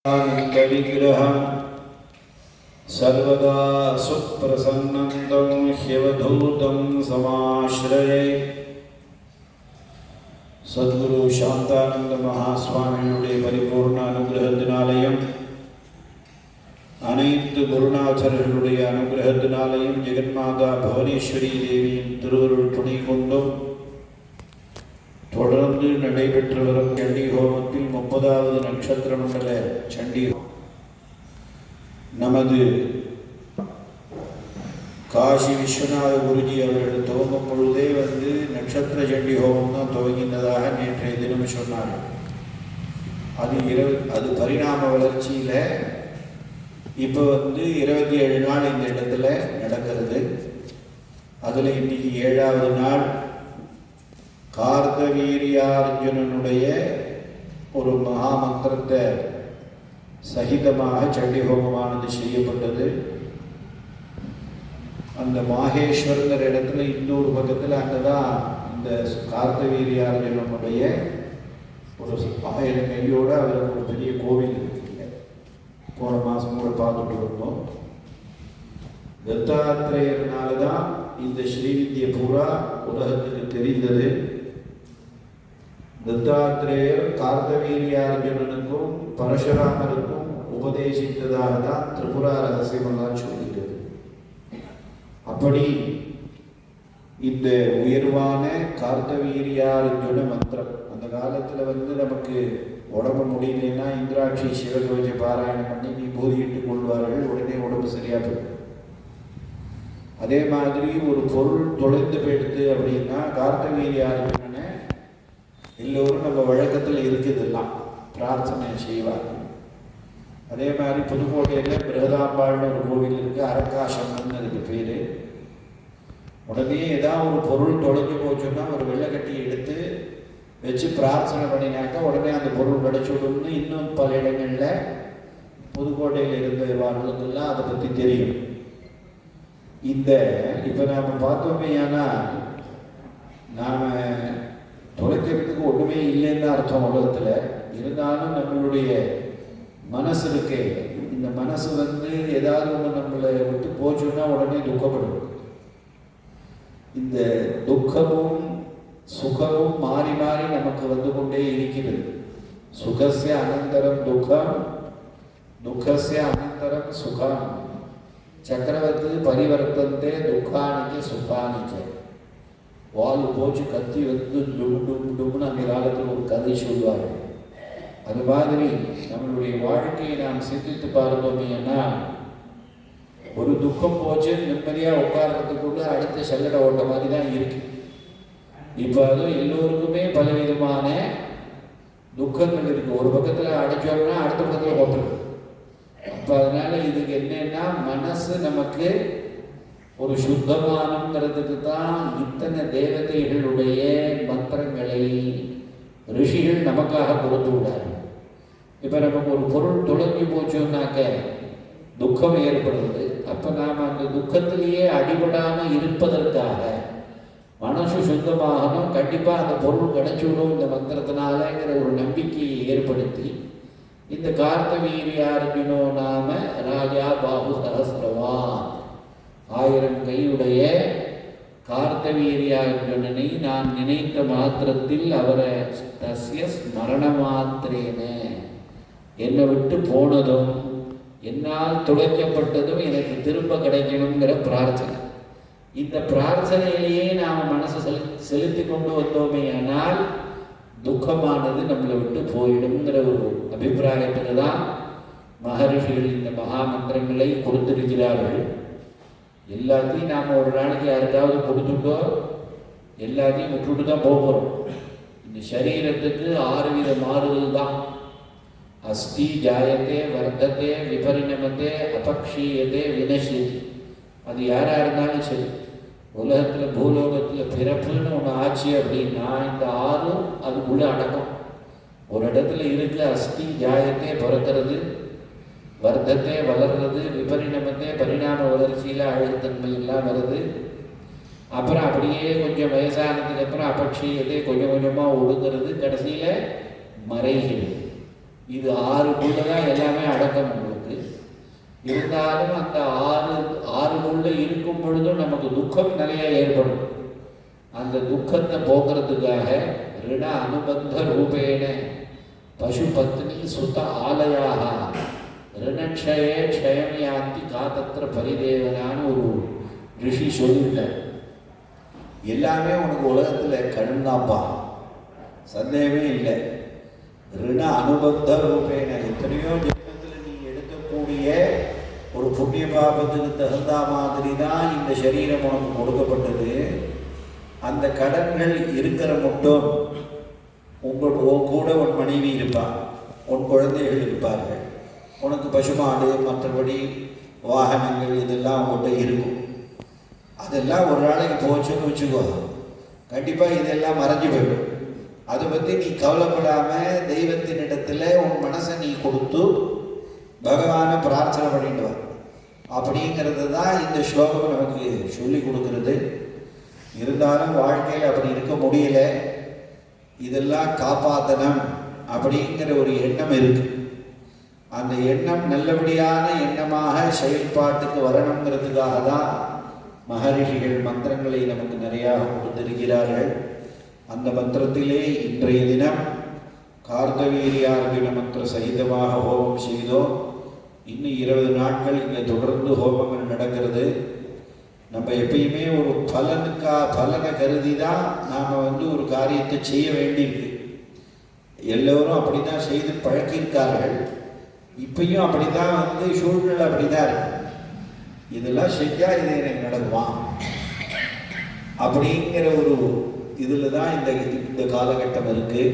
विग्रहं सर्वदा सुप्रसन्नं ह्यवधूतं समाश्रये सद्गुरु शांतानंद महास्वामियुடைய பரிபூர்ண அனுகிரகத்தினாலேயும் அனைத்து குருநாதர்களுடைய அனுகிரகத்தினாலேயும் ஜெகன்மாதா பவனேஸ்வரி தேவியின் திருவருள் துணை கொண்டும் தொடர்ந்து நடைபெற்று வரும் சண்டி ஹோமத்தில் 30வது நட்சத்திர மண்டல சண்டி நமது காசி விஸ்வநாத குருஜி அவர்கள் துவங்கும் பொழுதே நட்சத்திர சண்டி ஹோமம் தான் துவங்கினதாக நேற்றைய தினம் சொன்னார்கள். அது பரிணாம வளர்ச்சியில் இப்போ 27 நாள் இந்த இடத்துல நடக்கிறது. அதில் இன்னைக்கு 7வது நாள் கார்த்தவீரியார்ஜுனனுடைய ஒரு மகாமந்திரத்தை சகிதமாக சண்டி ஹோமமானது செய்யப்பட்டது. அந்த மாகேஸ்வரங்கிற இடத்துல இன்னொரு பக்கத்தில் அங்கே தான் இந்த கார்த்தவீரியார்ஜுனனுடைய ஒரு 1000 கையோடு அவருக்கு ஒரு பெரிய கோவில் இருக்குங்க. போன மாதம் கூட பார்த்துட்டு இருந்தோம். தத்தாத்திரேயர்னால தான் இந்த ஸ்ரீவித்யை பூரா உலகத்துக்கு தெரிந்தது. தத்தாத்திரேயர் கார்த்தவீரியார்ஜுனனுக்கும் பரசுராமருக்கும் உபதேசித்ததாக தான் திரிபுரா ரகசியமெல்லாம் சொல்கிறது. அப்படி இந்த உயர்வான கார்த்தவீரியார்ஜுன மந்திரம் அந்த காலத்தில் நமக்கு உடம்பு முடியலன்னா இந்திராட்சி சிவகவச பாராயணம் பண்ணி விபூதியிட்டு கொள்வார்கள். உடனே உடம்பு சரியா போயிடும். அதே மாதிரி ஒரு பொருள் தொலைந்து போயிடுது அப்படின்னா கார்த்தவீரியார்ஜுனனை எல்லோரும் நம்ம வழக்கத்தில் இருக்குதெல்லாம் பிரார்த்தனை செய்வார். அதே மாதிரி புதுக்கோட்டையில் பிரகதாம்பாள்னு ஒரு கோவில் இருக்குது. அரக்காசம்னு அதுக்கு பேர். உடனே ஏதாவது ஒரு பொருள் தொலைஞ்சு போச்சோன்னா ஒரு வெள்ளைக்கட்டி எடுத்து வச்சு பிரார்த்தனை பண்ணினாக்கா உடனே அந்த பொருள் கிடைச்சுடும்னு இன்னும் பல இடங்களில் புதுக்கோட்டையில் இருந்த வாழ்வுக்கெல்லாம் அதை பற்றி தெரியும். இப்போ நாம் பார்த்தோமே, ஆனால் நாம் தொலைக்கிறதுக்கு ஒன்றுமே இல்லைன்னு அர்த்தம் உலகத்தில். இருந்தாலும் நம்மளுடைய மனசு இருக்கே, இந்த மனசு ஏதாவது ஒன்று நம்மளை விட்டு போச்சுன்னா உடனே துக்கப்படும். இந்த துக்கமும் சுகமும் மாறி மாறி நமக்கு வந்து கொண்டே இருக்கிறது. சுகசிய அனந்தரம் துக்கம், துக்கசிய அனந்தரம் சுகம், சக்கரவர்த்தி பரிவர்த்தந்தே துக்கானிக்க சுகானிக்க. வால் போச்சு கத்தி டும் டும் டும்னு அந்த காலத்தில் ஒரு கதை சொல்வார். அது மாதிரி நம்மளுடைய வாழ்க்கையை நாம் சிந்தித்து பார்த்தோம்னா ஒரு துக்கம் போச்சு நிம்மதியாக உட்கார்றதுக்குள்ள அடுத்த செல்லடை ஓட்ட மாதிரி தான் இருக்கு. இப்போ அதுவும் எல்லோருக்குமே பலவிதமான துக்கங்கள் இருக்குது. ஒரு பக்கத்தில் அடைச்சோம்னா அடுத்த பக்கத்தில் ஓட்டுறது. அப்போ அதனால் இதுக்கு என்னன்னா மனசு நமக்கு ஒரு சுத்தமானங்கிறதுக்கு தான் இத்தனை தேவதைகளுடைய மந்திரங்களை ரிஷிகள் நமக்காக கொடுத்து விடாரு. இப்போ நமக்கு ஒரு பொருள் தொலைஞ்சு போச்சோம்னாக்க துக்கம் ஏற்படுறது. அப்போ நாம் அந்த துக்கத்திலேயே அடிபடாமல் இருப்பதற்காக மனசு சுத்தமாகணும், கண்டிப்பாக அந்த பொருள் கிடைச்சிவிடும் இந்த மந்திரத்தினாலங்கிற ஒரு நம்பிக்கையை ஏற்படுத்தி இந்த கார்த்தவீரியார்ஜுனோ நாம ராஜா பாபு சஹஸ்ரவான் 1000 கையுடைய கார்த்தவீரியார்ஜுனனை நான் நினைத்த மாத்திரத்தில் அவரை தஸ்ய ஸ்மரண மாத்திரேன என்னை விட்டு போனதும் என்னால் துளைக்கப்பட்டதும் எனக்கு திரும்ப கிடைக்கணுங்கிற பிரார்த்தனை. இந்த பிரார்த்தனையிலேயே நாம் மனசை செலுத்தி கொண்டு வந்தோமே ஆனால் துக்கமானது நம்மளை விட்டு போயிடுங்கிற ஒரு அபிப்பிராயத்தில் தான் மகரிஷிகள் இந்த மகாமந்திரங்களை கொடுத்திருக்கிறார்கள். எல்லாத்தையும் நாம் ஒரு நாளைக்கு யாருக்காவது கொடுத்துட்டோ எல்லாத்தையும் விட்டுட்டு தான் போகிறோம். இந்த சரீரத்துக்கு 6 வித மாறுதல் தான். அஸ்தி ஜாயத்தே வர்த்தத்தே விபரிணமத்தே அபக்ஷீயத்தே வினஷ்யதி. அது யாராக இருந்தாலும் சரி, உலகத்தில் பூலோகத்தில் பிறப்புன்னு ஒன்று ஆச்சு அப்படின்னா இந்த 6 அதுக்குள்ளே அடக்கம். ஒரு இடத்துல இருக்கு. அஸ்தி ஜாயத்தே பிறக்கிறது, வர்த்தத்தை வளர்றது, விபரிணமத்தை பரிணாம வளர்ச்சியில் அழுத்தன்மை எல்லாம் வருது. அப்புறம் அப்படியே கொஞ்சம் வயசானதுக்கு அப்புறம் அபக்ஷீயத்தை கொஞ்சம் கொஞ்சமாக ஒடுங்கிறது, கடைசியில் மறைகிறது. இது 6க்குள்ள தான் எல்லாமே அடக்கம் உங்களுக்கு. இருந்தாலும் அந்த 6க்குள்ள இருக்கும் பொழுதும் நமக்கு துக்கம் நிறைய ஏற்படும். அந்த துக்கத்தை போக்குறதுக்காக ரிண அனுபந்த ரூபேன பசு பத்னி சுத ஆலயாக ரிணக்ஷயே க்ஷயம் யாந்தி காத்தத்திர பரிதேவனான்னு ஒரு ரிஷி சொல்லியிருக்கார். எல்லாமே உனக்கு உலகத்தில் கடன் தான்ப்பா, சந்தேகமே இல்லை. ரிண அனுபந்த ரூபேன எத்தனையோ ஜென்மத்தில் நீ எடுக்கக்கூடிய ஒரு புண்ணிய பாபத்துக்கு தகுந்த மாதிரி தான் இந்த சரீரம் உனக்கு கொடுக்கப்பட்டது. அந்த கடன்கள் இருக்கிற மட்டும் உன் கூட உன் மனைவி இருப்பாள், உன் குழந்தைகள் இருப்பார்கள், உனக்கு பசுமாடு மற்றபடி வாகனங்கள் இதெல்லாம் உங்கள்கிட்ட இருக்கும். அதெல்லாம் ஒரு நாளைக்கு போச்சுன்னு வச்சுக்கோ, கண்டிப்பாக இதெல்லாம் மறைஞ்சு போயிடும். அதை பற்றி நீ கவலைப்படாமல் தெய்வத்தினிடத்தில் உன் மனசை நீ கொடுத்து பகவானை பிரார்த்தனை பண்ணிட்டு வா. அப்படிங்கிறது தான் இந்த ஸ்லோகம் நமக்கு சொல்லி கொடுக்குறது. இருந்தாலும் வாழ்க்கையில் அப்படி இருக்க முடியல. இதெல்லாம் காப்பாற்றணும் அப்படிங்கிற ஒரு எண்ணம் இருக்கு. அந்த எண்ணம் நல்லபடியான எண்ணமாக செயல்பாட்டுக்கு வரணுங்கிறதுக்காக தான் மகரிஷிகள் மந்திரங்களை நமக்கு நிறையா கொடுத்திருக்கிறார்கள். அந்த மந்திரத்திலே இன்றைய தினம் கார்த்தவீரியார்ஜுன மந்திர சகிதமாக ஹோமம் செய்தோம். இன்னும் 20 நாட்கள் இங்கே தொடர்ந்து ஹோமங்கள் நடக்கிறது. நம்ம எப்பயுமே ஒரு பலனை கருதி தான் நாம் ஒரு காரியத்தை செய்ய வேண்டியிருக்கு. எல்லோரும் அப்படி தான் செய்து பழக்கியிருக்கார்கள். இப்பயும் அப்படி தான் சூழ்நிலை அப்படி தான் இருக்கு. இதெல்லாம் செஞ்சால் இது எனக்கு நடக்குவான் அப்படிங்கிற ஒரு இதில் தான் இந்த காலகட்டம் இருக்குது.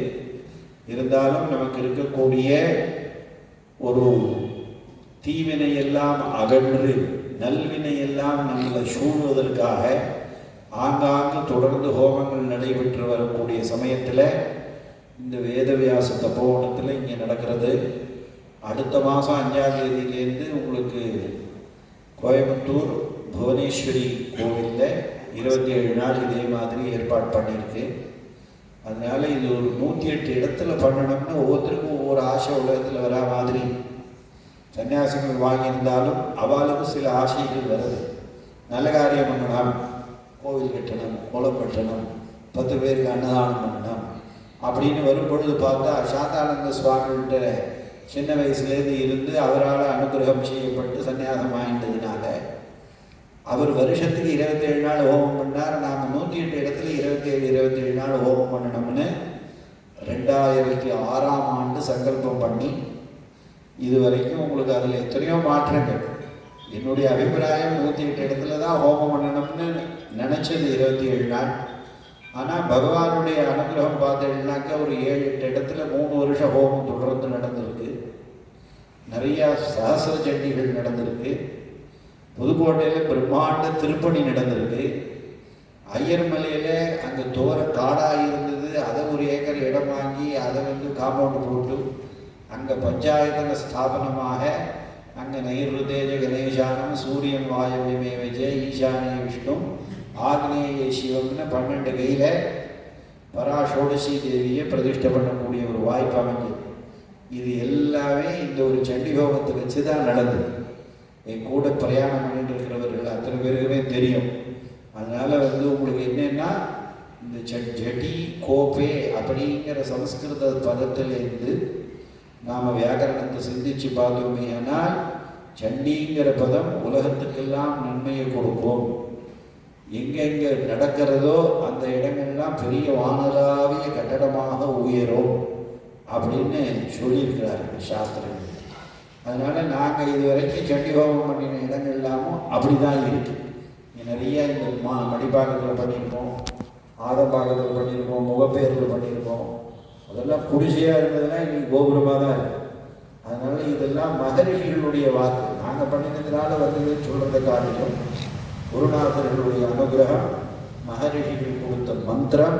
இருந்தாலும் நமக்கு இருக்கக்கூடிய ஒரு தீவினையெல்லாம் அகன்று நல்வினையெல்லாம் நம்மளை சூழ்வதற்காக ஆங்காங்கு தொடர்ந்து ஹோமங்கள் நடைபெற்று வரக்கூடிய சமயத்தில் இந்த வேதவியாச தபோவனத்தில் இங்கே நடக்கிறது. அடுத்த மாதம் 5ஆம் தேதியிலேருந்து உங்களுக்கு கோயம்புத்தூர் புவனேஸ்வரி கோவிலில் 27 நாள் இதே மாதிரி ஏற்பாடு பண்ணியிருக்கு. அதனால் இது ஒரு 108 இடத்துல பண்ணணும்னு ஒவ்வொருத்தருக்கும் ஒவ்வொரு ஆசை உலகத்தில் வரா மாதிரி சன்னியாசிகள் வாங்கியிருந்தாலும் அவளுக்கு சில ஆசைகள் வருது. நல்ல காரியம் பண்ணணும், கோவில் கட்டணும், குளம் கட்டணும், 10 பேருக்கு அன்னதானம் பண்ணணும் அப்படின்னு வரும்பொழுது பார்த்தா சாந்தானந்த சுவாமிகிட்ட சின்ன வயசுலேருந்து இருந்து அவரால் அனுகிரகம் செய்யப்பட்டு சன்னியாசம் வாங்கிட்டதுனால அவர் வருஷத்துக்கு 27 நாள் ஹோமம் பண்ணார். நாம் 108 இடத்துல 27 நாள் ஹோமம் பண்ணணும்னு 2006ஆம் ஆண்டு சங்கல்பம் பண்ணி இது வரைக்கும் உங்களுக்கு அதில் எத்தனையோ மாற்றங்கள். என்னுடைய அபிப்பிராயம் 108 இடத்துல தான் ஹோமம் பண்ணணும்னு நினச்சது 27 நாள். ஆனால் பகவானுடைய அனுகிரகம் பார்த்தீங்கன்னாக்கா ஒரு 7-8 இடத்துல 3 வருஷம் ஹோமம் தொடர்ந்து நடந்திருக்கு. நிறையா சஹஸ்ர சண்டிகள் நடந்திருக்கு. புதுக்கோட்டையில் பிரம்மாண்ட திருப்பணி நடந்திருக்கு. ஐயர்மலையில் அங்கே தோர காடாக இருந்தது, அதை 1 ஏக்கர் இடம் வாங்கி அதை காம்பவுண்டு போட்டு அங்கே பஞ்சாயத்தன ஸ்தாபனமாக அங்கே நைருதேஜ கணேசானம் சூரியன் வாயுமே விஜய் ஈசானிய விஷ்ணு ஆக்னேய சிவம்னு 12 கையில் பராஷோடசி தேவியை பிரதிஷ்டை பண்ணக்கூடிய ஒரு வாய்ப்பு அமைஞ்சது. இது எல்லாமே இந்த ஒரு சண்டி ஹோமத்தை வச்சு தான் நடந்தது. என் கூட பிரயாணம் பண்ணிட்டு இருக்கிறவர்கள் அத்தனை பேருக்குமே தெரியும். அதனால் உங்களுக்கு என்னென்னா இந்த ஜட்டி கோப்பே அப்படிங்கிற சமஸ்கிருத பதத்திலேருந்து நாம் வியாக்கரணத்தை சிந்திச்சு பார்த்தோமே ஆனால் சண்டிங்கிற பதம் உலகத்துக்கெல்லாம் நன்மையை கொடுக்கும். எங்கெங்கே நடக்கிறதோ அந்த இடங்கள்லாம் பெரிய வானளாவிய கட்டடமாக உயரும் அப்படின்னு சொல்லியிருக்கிறார்கள் சாஸ்திரங்கள். அதனால் நாங்கள் இது வரைக்கும் சண்டி ஹோமம் பண்ணின இடங்கள் எல்லாமும் அப்படி தான் இருக்குது. நிறைய இந்த மடிப்பாக்கத்தில் பண்ணியிருக்கோம், ஆதம்பாக்கத்தில் பண்ணியிருக்கோம், முகப்பேரில் பண்ணியிருக்கோம். அதெல்லாம் குடிசையாக இருந்ததுன்னா இன்றைக்கி கோபுரமாக தான் இருக்குது. அதனால் இதெல்லாம் மகரிஷிகளுடைய வாக்கு. நாங்கள் பண்ணினதுனால வந்ததுன்னு சொல்கிறத காட்டிலும் குருநாதர்களுடைய அனுகிரகம், மகரிஷிகள் கொடுத்த மந்திரம்,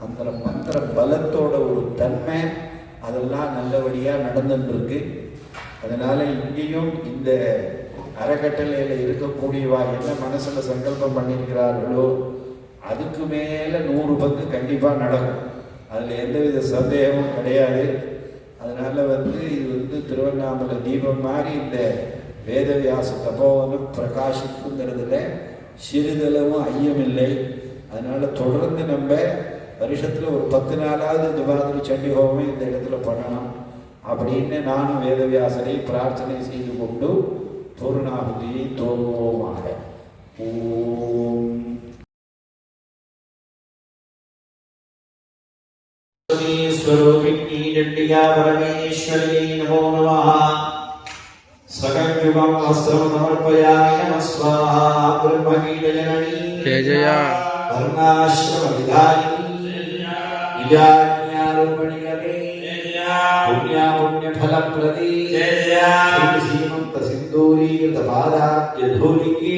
அந்த மந்திர பலத்தோட ஒரு தன்மை அதெல்லாம் நல்லபடியாக நடந்துட்டுருக்கு. அதனால் இங்கேயும் இந்த அறக்கட்டளையில் இருக்கக்கூடியவா என்ன மனசில் சங்கல்பம் பண்ணியிருக்கிறார்களோ அதுக்கு மேலே 100 பங்கு கண்டிப்பாக நடக்கும். அதில் எந்தவித சந்தேகமும் கிடையாது. அதனால் அதனால் இது திருவண்ணாமலை தீபம் மாதிரி இந்த வேதவியாச தபோவனம் பிரகாசிப்புங்கிறதுல சிறிதளவும் ஐயமில்லை. அதனால் தொடர்ந்து நம்ம வருஷத்தில் ஒரு 10 நாளாவது இந்த மாதிரி சண்டி ஹோமம் இந்த இடத்துல பண்ணணும் அப்படின்னு நானும் வேதவியாசரை பிரார்த்தனை செய்து கொண்டு பூர்ணாகுதியை துவங்குவோமாக. ஓம் स्वरूपिणी चंडिका परमेश्वरी नमो नमः। सकलयुगं वस्त्रं समर्पयामि नमः स्वाहा। ब्रह्मकीटजननी जय जय वर्णाश्रमविधायिनी विद्याज्ञारूपिणी पुण्यफलप्रदी श्रीमन्तसिन्दूरीकृतपादाब्जधूलिके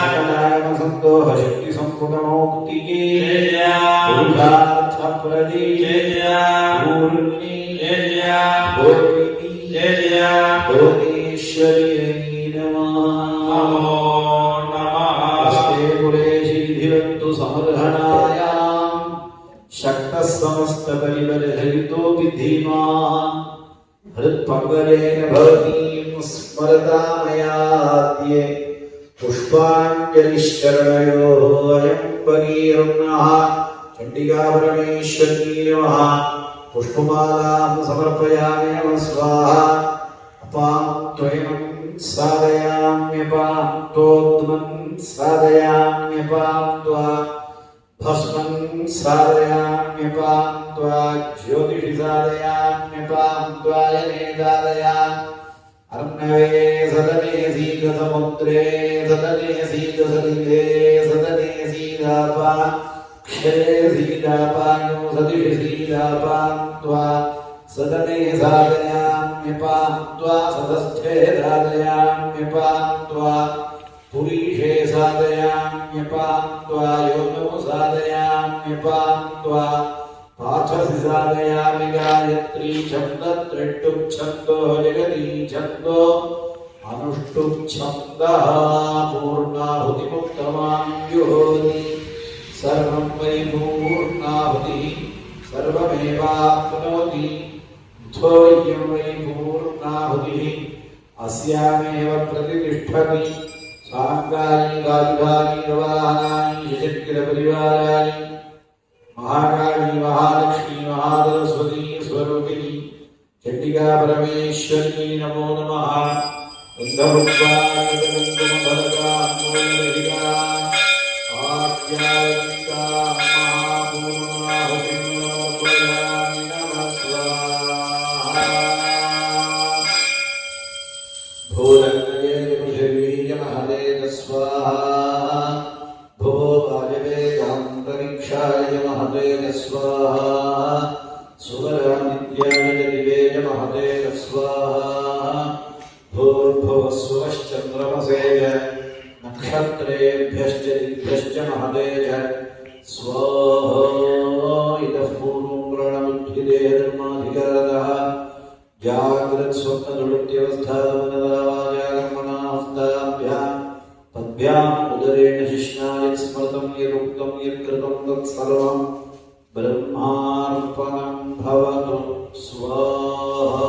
सकलागमसन्तोषशक्तिसम्पुटमोक्तिके पुरुषार्थप्रदी पूर्णी भुवनेश्वर्यै नमः। हस्ते कुलेशिधिरन्तु समर्हणायाम् शक्तः समस्तपरिवर्धयितोऽपि धीमान् हृत्पङ्गलेन भवतीं स्मरता मयाद्ये पुष्पाञ्जलिश्चरणयोः अयं भगीरन्नः। चण्डिका परमेश्वरी नमः। पुष्पमालां समर्पयामि नमः स्वाहा। अपां त्वयं साधयाम्यपां तोद्मं साधयाम्यपां त्वा भस्मं साधयाम्यपां त्वा ज्योतिषि साधयाम्यपां त्वायने साधयामि। अर्णवे सदने सीतसमुद्रे सदने सीतसलिले सदने सीतापा क्षये सीतापायो सदिषि सीतापां त्वा सदने साधयाम्यपां त्वा सदस्थे साधयाम्यपां त्वा पुरीषे साधयाम्यपां त्वा योनौ साधयाम्यपां त्वा पार्थसि साधयामि। गायत्री छन्दत्रिष्टुप् छन्दो जगती छन्दो अनुष्टुप् छन्दः पूर्णाहुतिमुत्तमां जुहोति। सर्वं वै पूर्णाहुतिः सर्वमेवाप्नोति। अथोऽयं वै पूर्णाहुतिः अस्यामेव प्रतिष्ठति। साङ्गानि गाजुभानि नवाहनानि शशक्तिरपरिवाराणि महाकाली महालक्ष्मी महासरस्वती स्वरूपिणी चण्डिका परमेश्वरी नमो नमः। नक्षत्रेभ्यश्च दिभ्यश्च महदेज स्वाहा। इतः पूर्वं प्रणमुद्धिदेहधर्माधिकारतः जाग्रत्स्वप्नदुरुत्यवस्थामनदावाजागर्मणास्ताभ्यां पद्भ्याम् उदरेण शिष्णाय स्मृतं यदुक्तं यत्कृतं तत्सर्वं ब्रह्मार्पणं भवतु स्वाहा।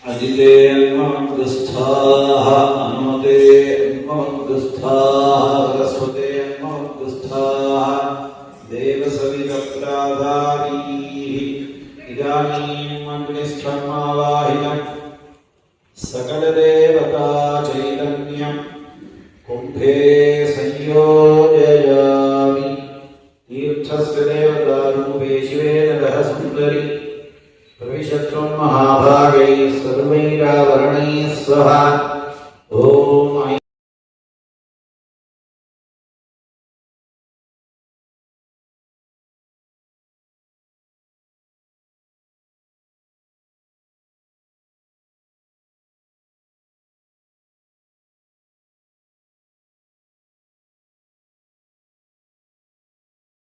अजिते अन्ममग्रस्थाः अनुमते अन्ममग्रस्थाः सरस्वते अन्ममग्रस्थाः देवसवितप्राधारीः इदानीम् अग्निस्थमावाहितं सकलदेवता चैतन्यं कुम्भे संयोजयामि। तीर्थस्य देवतारूपे शिवेन रः सुन्दरी प्रविशत्वं महाभागैः सर्वैरावरणैः सह